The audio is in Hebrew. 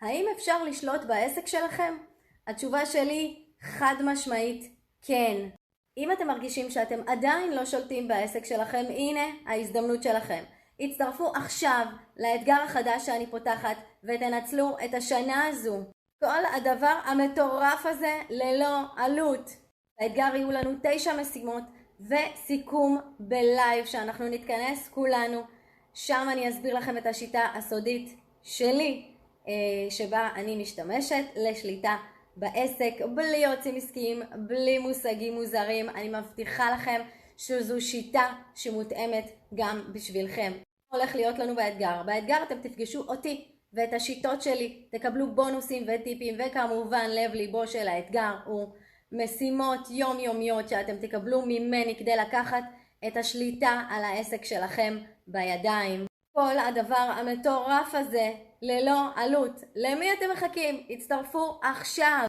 האם אפשר לשלוט בעסק שלכם? התשובה שלי חד משמעית כן. אם אתם מרגישים שאתם עדיין לא שולטים בעסק שלכם, הנה ההזדמנות שלכם. הצטרפו עכשיו לאתגר החדש שאני פותחת ותנצלו את השנה הזו. כל הדבר המטורף הזה ללא עלות. האתגר יהיו לנו 9 משימות וסיכום בלייב שאנחנו נתכנס כולנו. שם אני אסביר לכם את השיטה הסודית שלי שבה אני משתמשת לשליטה בעסק, בלי יועצים עסקיים, בלי מושגים מוזרים. אני מבטיחה לכם שזו שיטה שמותאמת גם בשבילכם. הולך להיות לנו באתגר. באתגר אתם תפגשו אותי ואת השיטות שלי, תקבלו בונוסים וטיפים, וכמובן לב ליבו של האתגר הוא משימות יומיומיות שאתם תקבלו ממני כדי לקחת את השליטה על העסק שלכם בידיים. כל הדבר המטורף הזה ללא עלות. למי אתם מחכים? הצטרפו עכשיו.